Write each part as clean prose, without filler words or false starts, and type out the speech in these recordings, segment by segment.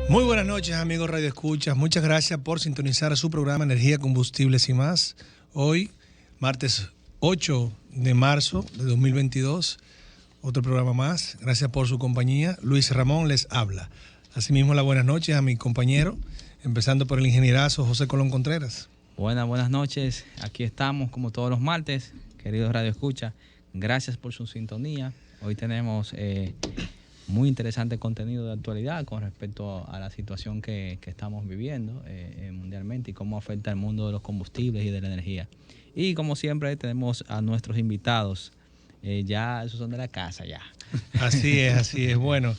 Muy buenas noches, amigos Radio Escuchas. Muchas gracias por sintonizar su programa Energía, Combustibles y más. Hoy, martes 8 de marzo de 2022, otro programa más. Gracias por su compañía. Luis Ramón les habla. Asimismo, las buenas noches a mi compañero, empezando por el ingenierazo José Colón Contreras. Buenas noches. Aquí estamos como todos los martes, queridos Radio Escucha. Gracias por su sintonía. Hoy tenemos muy interesante contenido de actualidad con respecto a la situación que estamos viviendo mundialmente y cómo afecta el mundo de los combustibles y de la energía. Y como siempre tenemos a nuestros invitados. Ya esos son de la casa ya. Así es, así es. Bueno,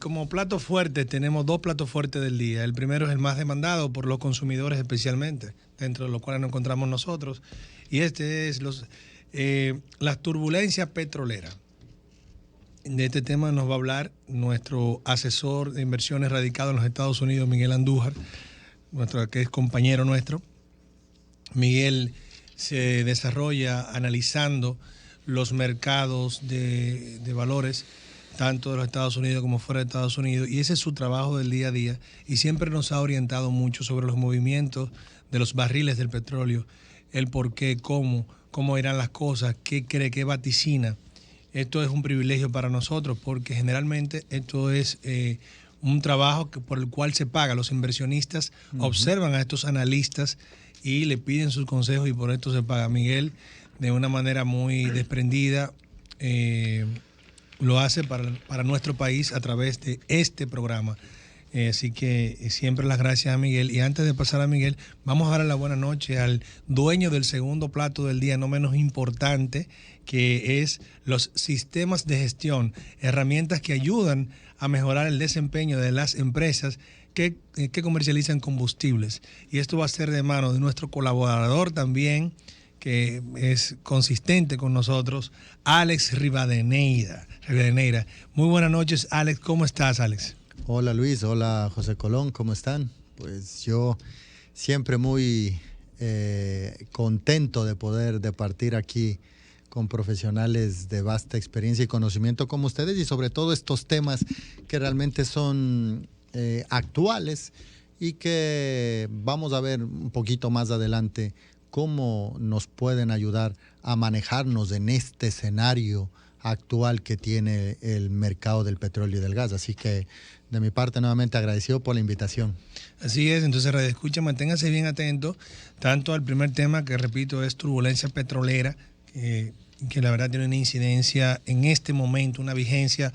como plato fuerte tenemos dos platos fuertes del día. El primero es el más demandado por los consumidores especialmente, dentro de los cuales nos encontramos nosotros. Y este es las turbulencias petroleras. De este tema nos va a hablar nuestro asesor de inversiones radicado en los Estados Unidos, Miguel Andújar, que es compañero nuestro. Miguel se desarrolla analizando los mercados de valores, tanto de los Estados Unidos como fuera de Estados Unidos, y ese es su trabajo del día a día, y siempre nos ha orientado mucho sobre los movimientos de los barriles del petróleo, el por qué, cómo irán las cosas, qué cree, qué vaticina. Esto es un privilegio para nosotros porque generalmente esto es un trabajo por el cual se paga. Los inversionistas observan a estos analistas y le piden sus consejos y por esto se paga. Miguel, de una manera muy desprendida, lo hace para nuestro país a través de este programa. Así que siempre las gracias a Miguel. Y antes de pasar a Miguel, vamos a dar la buena noche al dueño del segundo plato del día, no menos importante, que es los sistemas de gestión, herramientas que ayudan a mejorar el desempeño de las empresas que comercializan combustibles. Y esto va a ser de mano de nuestro colaborador también, que es consistente con nosotros, Alex Rivadeneira. Muy buenas noches, Alex. ¿Cómo estás, Alex? Hola Luis, hola José Colón, ¿cómo están? Pues yo siempre muy contento de poder departir aquí con profesionales de vasta experiencia y conocimiento como ustedes y sobre todo estos temas que realmente son actuales y que vamos a ver un poquito más adelante cómo nos pueden ayudar a manejarnos en este escenario actual que tiene el mercado del petróleo y del gas. Así que de mi parte nuevamente agradecido por la invitación. Así es, entonces Radio Escucha, manténgase bien atento tanto al primer tema que repito es turbulencia petrolera, que la verdad tiene una incidencia en este momento, una vigencia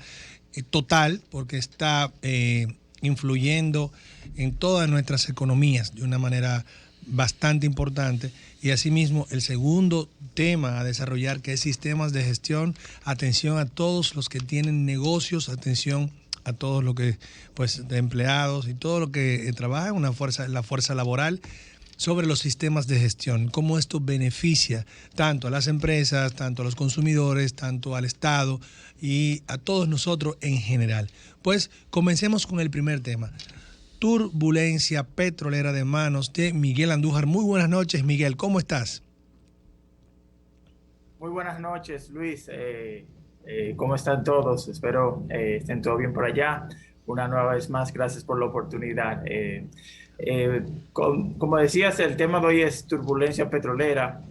total porque está influyendo en todas nuestras economías de una manera bastante importante. Y asimismo el segundo tema a desarrollar, que es sistemas de gestión. Atención a todos los que tienen negocios, atención a todos los que, pues, de empleados y todo lo que trabaja en la fuerza laboral, sobre los sistemas de gestión, cómo esto beneficia tanto a las empresas, tanto a los consumidores, tanto al Estado y a todos nosotros en general. Pues comencemos con el primer tema. Turbulencia petrolera, de manos de Miguel Andújar. Muy buenas noches, Miguel, ¿cómo estás? Muy buenas noches, Luis. ¿Cómo están todos? Espero estén todo bien por allá. Una nueva vez más, gracias por la oportunidad. Como decías, el tema de hoy es turbulencia petrolera.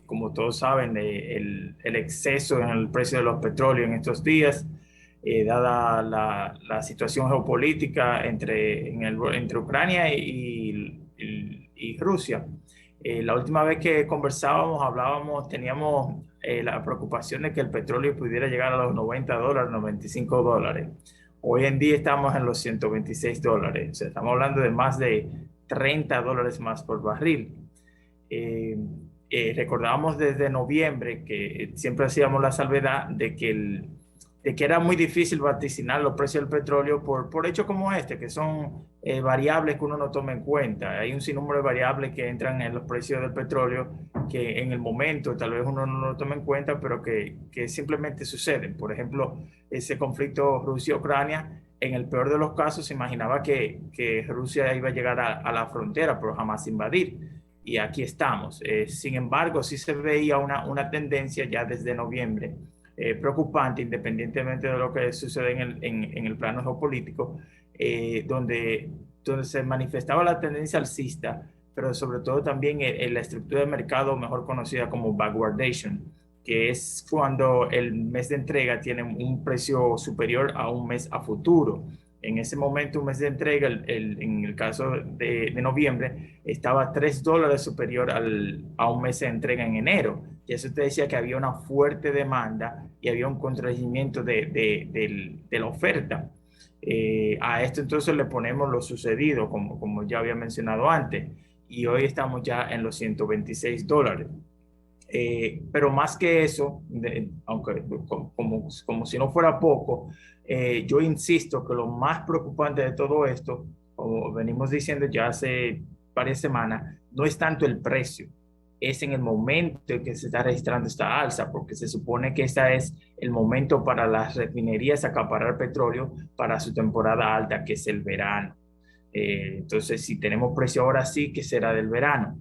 Como todos saben, el exceso en el precio de los petróleos en estos días, dada la situación geopolítica entre Ucrania y Rusia. La última vez que conversábamos, teníamos la preocupación de que el petróleo pudiera llegar a los $90, $95. Hoy en día estamos en los $126. O sea, estamos hablando de más de $30 más por barril. Recordábamos desde noviembre que siempre hacíamos la salvedad de que era muy difícil vaticinar los precios del petróleo por hechos como este, que son variables que uno no toma en cuenta. Hay un sinnúmero de variables que entran en los precios del petróleo que en el momento tal vez uno no lo toma en cuenta, pero que simplemente suceden. Por ejemplo, ese conflicto Rusia-Ucrania, en el peor de los casos se imaginaba que Rusia iba a llegar a la frontera, pero jamás invadir. Y aquí estamos. Sin embargo, sí se veía una tendencia ya desde noviembre preocupante, independientemente de lo que sucede en el plano geopolítico, donde se manifestaba la tendencia alcista, pero sobre todo también en la estructura de mercado mejor conocida como backwardation, que es cuando el mes de entrega tiene un precio superior a un mes a futuro. En ese momento, un mes de entrega, en el caso de noviembre, estaba $3 superior a un mes de entrega en enero. Y eso te decía que había una fuerte demanda y había un contragimiento de la oferta. A esto entonces le ponemos lo sucedido, como ya había mencionado antes, y hoy estamos ya en los $126. Pero más que eso, aunque como si no fuera poco, yo insisto que lo más preocupante de todo esto, como venimos diciendo ya hace varias semanas, no es tanto el precio, es en el momento en que se está registrando esta alza, porque se supone que este es el momento para las refinerías acaparar petróleo para su temporada alta, que es el verano. Entonces, si tenemos precio ahora sí, que será del verano.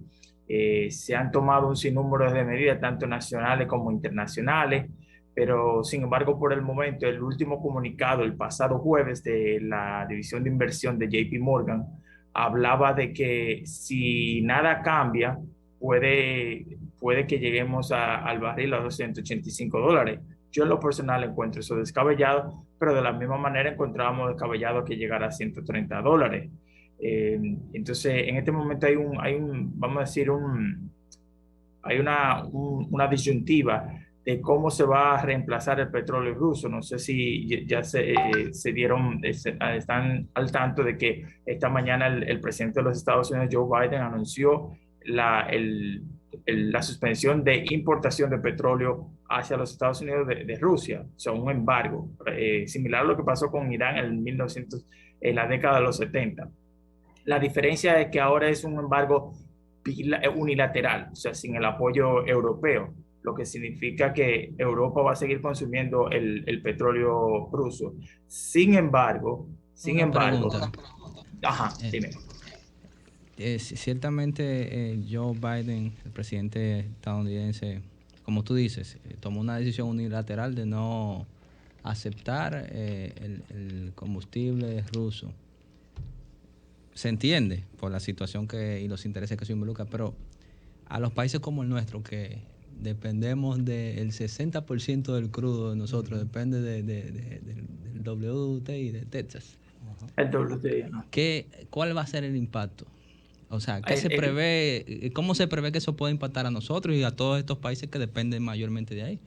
Se han tomado un sinnúmero de medidas, tanto nacionales como internacionales, pero sin embargo, por el momento, el último comunicado, el pasado jueves, de la División de Inversión de JP Morgan, hablaba de que si nada cambia, puede que lleguemos al barril a $285. Yo en lo personal encuentro eso descabellado, pero de la misma manera encontrábamos descabellado que llegara a $130. Entonces, en este momento vamos a decir, hay una disyuntiva de cómo se va a reemplazar el petróleo ruso. No sé si ya están al tanto de que esta mañana el presidente de los Estados Unidos, Joe Biden, anunció la suspensión de importación de petróleo hacia los Estados Unidos de Rusia, o sea, un embargo, similar a lo que pasó con Irán en la década de los 70. La diferencia es que ahora es un embargo unilateral, o sea, sin el apoyo europeo, lo que significa que Europa va a seguir consumiendo el petróleo ruso. Sin embargo, Pregunta. Ajá, dime. Ciertamente Joe Biden, el presidente estadounidense, como tú dices, tomó una decisión unilateral de no aceptar el combustible ruso. Se entiende por la situación y los intereses que se involucran, pero a los países como el nuestro, que dependemos del 60% del crudo de nosotros, depende del WTI de Texas. El WTI. ¿Cuál va a ser el impacto? O sea, ¿cómo se prevé que eso pueda impactar a nosotros y a todos estos países que dependen mayormente de ahí?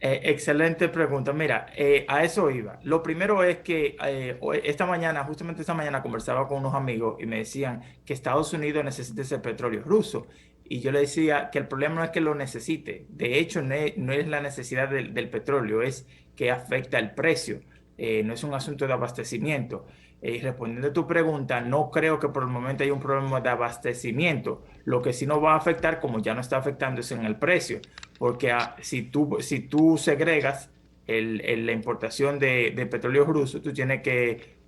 Excelente pregunta. Mira, a eso iba. Lo primero es que justamente esta mañana conversaba con unos amigos y me decían que Estados Unidos necesita ese petróleo ruso. Y yo le decía que el problema no es que lo necesite. De hecho, no es la necesidad del petróleo, es que afecta el precio. No es un asunto de abastecimiento. Respondiendo a tu pregunta, no creo que por el momento haya un problema de abastecimiento. Lo que sí nos va a afectar, como ya no está afectando, es en el precio. Porque si tú segregas la importación de petróleo ruso, tú tienes que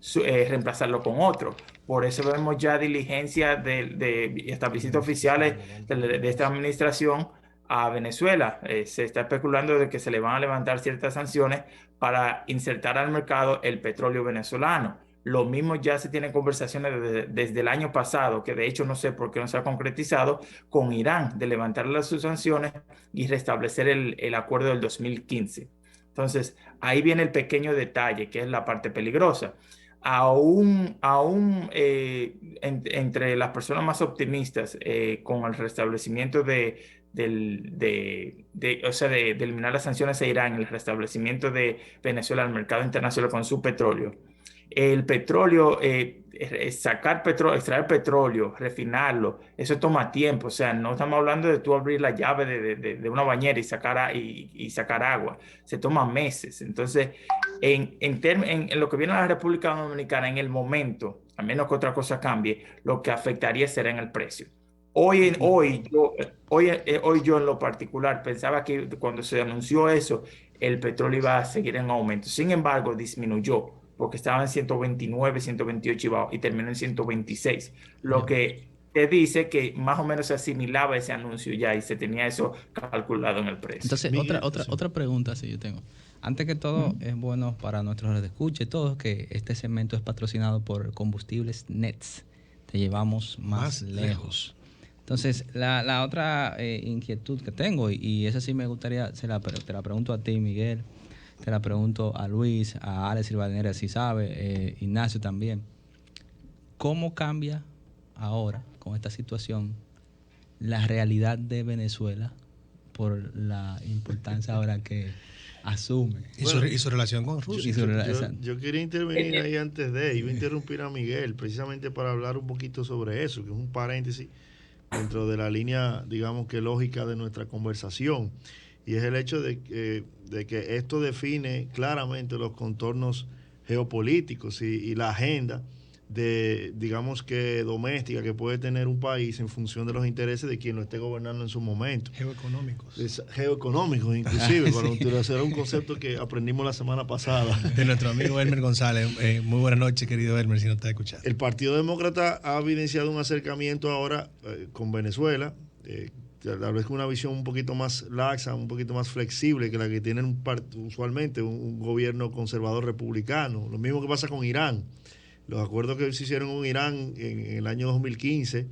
reemplazarlo con otro. Por eso vemos ya diligencia y hasta visitas oficiales de esta administración a Venezuela. Se está especulando de que se le van a levantar ciertas sanciones para insertar al mercado el petróleo venezolano. Lo mismo ya se tienen conversaciones desde el año pasado, que de hecho no sé por qué no se ha concretizado, con Irán, de levantarle sus sanciones y restablecer el acuerdo del 2015. Entonces, ahí viene el pequeño detalle, que es la parte peligrosa. Aún entre las personas más optimistas con el restablecimiento de eliminar las sanciones a Irán, el restablecimiento de Venezuela al mercado internacional con su petróleo. El petróleo, extraer petróleo, refinarlo, eso toma tiempo. O sea, no estamos hablando de tú abrir la llave de una bañera y sacar agua. Se toma meses. Entonces, en lo que viene a la República Dominicana, en el momento, a menos que otra cosa cambie, lo que afectaría será en el precio. Hoy yo en lo particular pensaba que cuando se anunció eso, el petróleo iba a seguir en aumento. Sin embargo, disminuyó porque estaba en 129, 128 y terminó en 126, lo que se dice que más o menos se asimilaba ese anuncio ya y se tenía eso calculado en el precio. Entonces, Miguel, otra pregunta, si yo tengo. Antes que todo, es bueno para nuestros redescuches todos que este segmento es patrocinado por Combustibles Nets. Te llevamos más lejos. Entonces, la otra inquietud que tengo, y esa sí me gustaría, te la pregunto a ti, Miguel, te la pregunto a Luis, a Alex Rivadeneira, si sabe, Ignacio también. ¿Cómo cambia ahora, con esta situación, la realidad de Venezuela por la importancia ahora que asume? Y su relación con Rusia. Yo quería intervenir ahí antes iba a interrumpir a Miguel precisamente para hablar un poquito sobre eso, que es un paréntesis dentro de la línea, digamos que lógica de nuestra conversación, y es el hecho de que esto define claramente los contornos geopolíticos y la agenda digamos que doméstica que puede tener un país en función de los intereses de quien lo esté gobernando en su momento. Geoeconómicos, inclusive, para utilizar un concepto que aprendimos la semana pasada. De nuestro amigo Elmer González. Muy buenas noches, querido Elmer, si no está escuchando. El Partido Demócrata ha evidenciado un acercamiento ahora con Venezuela, tal vez con una visión un poquito más laxa, un poquito más flexible que la que tienen usualmente un gobierno conservador republicano. Lo mismo que pasa con Irán. Los acuerdos que se hicieron con Irán en el año 2015,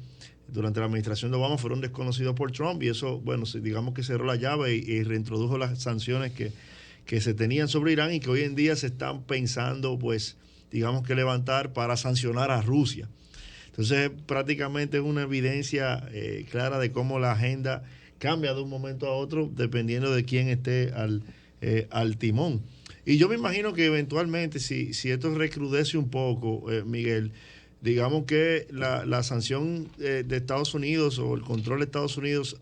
durante la administración de Obama, fueron desconocidos por Trump, y eso, bueno, digamos que cerró la llave y reintrodujo las sanciones que se tenían sobre Irán y que hoy en día se están pensando, pues, digamos que levantar para sancionar a Rusia. Entonces, prácticamente es una evidencia clara de cómo la agenda cambia de un momento a otro dependiendo de quién esté al timón. Y yo me imagino que eventualmente, si esto recrudece un poco, Miguel, digamos que la sanción de Estados Unidos o el control de Estados Unidos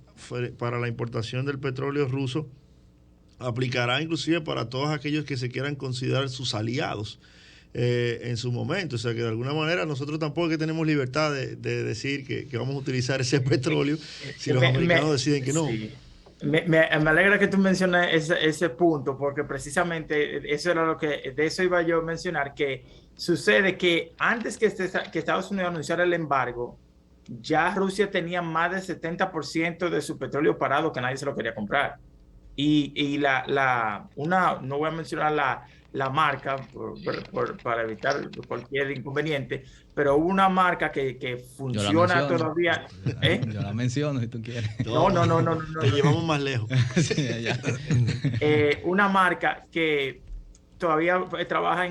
para la importación del petróleo ruso aplicará inclusive para todos aquellos que se quieran considerar sus aliados en su momento. O sea que de alguna manera nosotros tampoco es que tenemos libertad de decir que vamos a utilizar ese petróleo si los americanos deciden que no. Sí. Me alegra que tú menciones ese punto, porque precisamente eso era de eso iba yo a mencionar, que sucede que antes que Estados Unidos anunciara el embargo, ya Rusia tenía más del 70% de su petróleo parado que nadie se lo quería comprar. Y no voy a mencionar la marca para evitar cualquier inconveniente, pero hubo una marca que funciona todavía. Yo la menciono si tú quieres. No. Te llevamos más lejos. Sí, una marca que todavía trabaja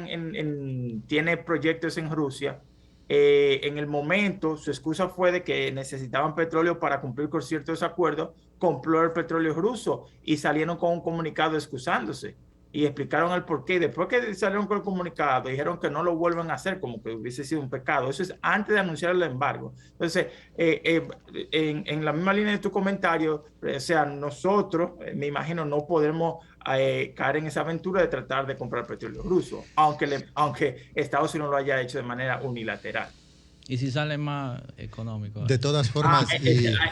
tiene proyectos en Rusia. En el momento, su excusa fue de que necesitaban petróleo para cumplir con ciertos acuerdos, compró el petróleo ruso y salieron con un comunicado excusándose y explicaron el porqué. Después que salieron con el comunicado, dijeron que no lo vuelvan a hacer, como que hubiese sido un pecado. Eso es antes de anunciar el embargo. Entonces, en la misma línea de tu comentario, o sea, nosotros, me imagino, no podemos caer en esa aventura de tratar de comprar petróleo ruso, aunque Estados Unidos lo haya hecho de manera unilateral. ¿Y si sale más económico? De todas formas.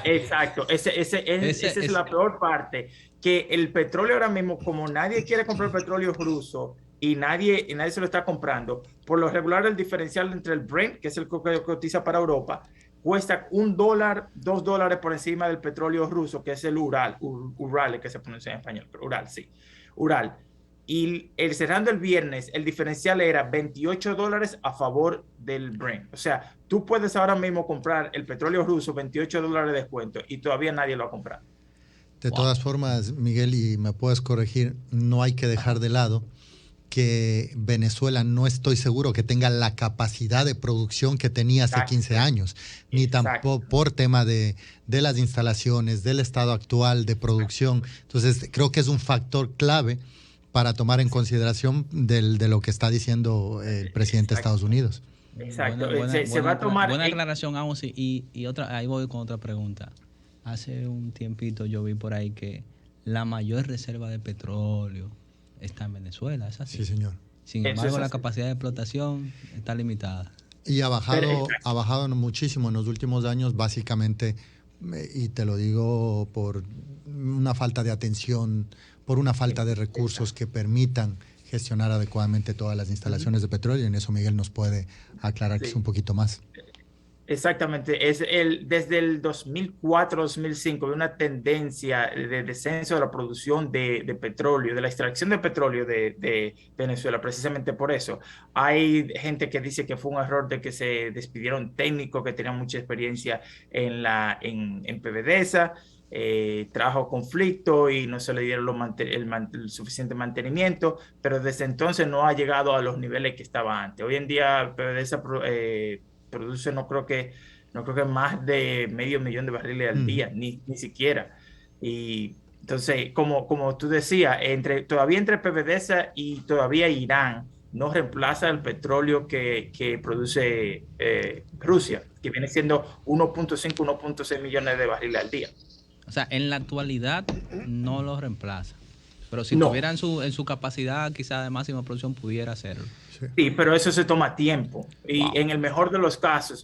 Exacto. Esa es la peor parte. Que el petróleo ahora mismo, como nadie quiere comprar petróleo ruso y nadie se lo está comprando, por lo regular el diferencial entre el Brent, que es el que cotiza para Europa, cuesta $1, $2 por encima del petróleo ruso, que es el Ural, que se pronuncia en español, pero Ural. Y cerrando el viernes, el diferencial era $28 a favor del Brent. O sea, tú puedes ahora mismo comprar el petróleo ruso, $28 de descuento, y todavía nadie lo ha comprado. De todas formas, Miguel, y me puedes corregir, no hay que dejar de lado que Venezuela no estoy seguro que tenga la capacidad de producción que tenía hace 15 años, ni tampoco por tema de las instalaciones, del estado actual de producción. Entonces, creo que es un factor clave para tomar en consideración de lo que está diciendo el presidente de Estados Unidos. Exacto. Se va a tomar... Buena aclaración, vamos, y ahí voy con otra pregunta. Hace un tiempito yo vi por ahí que la mayor reserva de petróleo está en Venezuela, ¿es así? Sí, señor. Sin embargo, la capacidad de explotación está limitada. Y ha bajado muchísimo en los últimos años, básicamente, y te lo digo por una falta de atención, por una falta de recursos que permitan gestionar adecuadamente todas las instalaciones de petróleo, y en eso Miguel nos puede aclarar que es un poquito más. Exactamente, desde el 2004-2005 hay una tendencia de descenso de la producción de petróleo, de la extracción de petróleo de Venezuela, precisamente por eso. Hay gente que dice que fue un error de que se despidieron técnicos que tenían mucha experiencia en PDVSA, trajo conflicto y no se le dieron el suficiente mantenimiento, pero desde entonces no ha llegado a los niveles que estaba antes. Hoy en día PDVSA produce no creo que más de 500,000 de barriles al día, ni siquiera. Y entonces, como tú decías, todavía entre PDVSA y todavía Irán no reemplaza el petróleo que produce Rusia, que viene siendo 1.6 millones de barriles al día. O sea, en la actualidad no lo reemplaza. Pero si No. tuviera en su capacidad quizá de máxima producción pudiera hacerlo. Sí, pero eso se toma tiempo. Y Wow. en el mejor de los casos,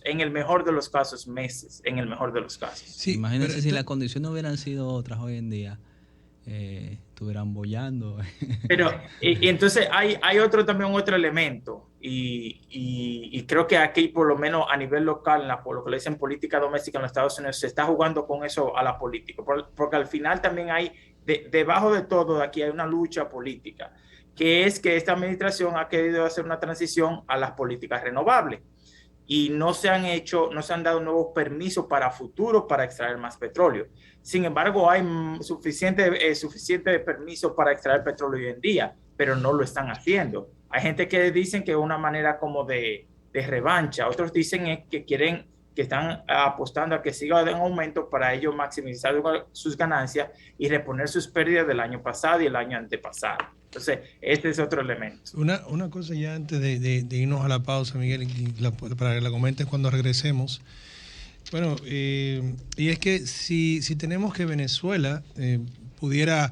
meses, en el mejor de los casos. Sí, Imagínense pero si las condiciones hubieran sido otras hoy en día. Estuvieran bollando. Pero, y entonces hay otro elemento, y creo que aquí, por lo menos a nivel local, por lo que le dicen política doméstica en los Estados Unidos, se está jugando con eso a la política, porque al final también hay, debajo de todo, aquí hay una lucha política, que es que esta administración ha querido hacer una transición a las políticas renovables. Y no se han dado nuevos permisos para futuro para extraer más petróleo. Sin embargo, hay suficiente permiso para extraer petróleo hoy en día, pero no lo están haciendo. Hay gente que dicen que es una manera como de revancha. Otros dicen que están apostando a que siga en aumento para ellos maximizar sus ganancias y reponer sus pérdidas del año pasado y el año antepasado. Entonces, este es otro elemento. Una cosa ya antes de irnos a la pausa, Miguel, para que la comentes cuando regresemos. Bueno, y es que si tenemos que Venezuela pudiera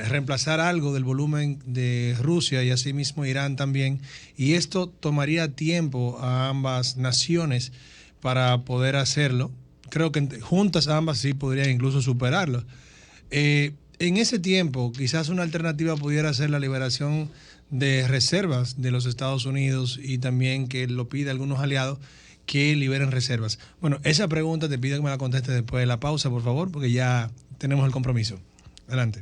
reemplazar algo del volumen de Rusia y asimismo Irán también, y esto tomaría tiempo a ambas naciones para poder hacerlo, creo que juntas ambas sí podrían incluso superarlo. En ese tiempo, quizás una alternativa pudiera ser la liberación de reservas de los Estados Unidos y también que lo pida algunos aliados que liberen reservas. Bueno, esa pregunta te pido que me la contestes después de la pausa, por favor, porque ya tenemos el compromiso. Adelante.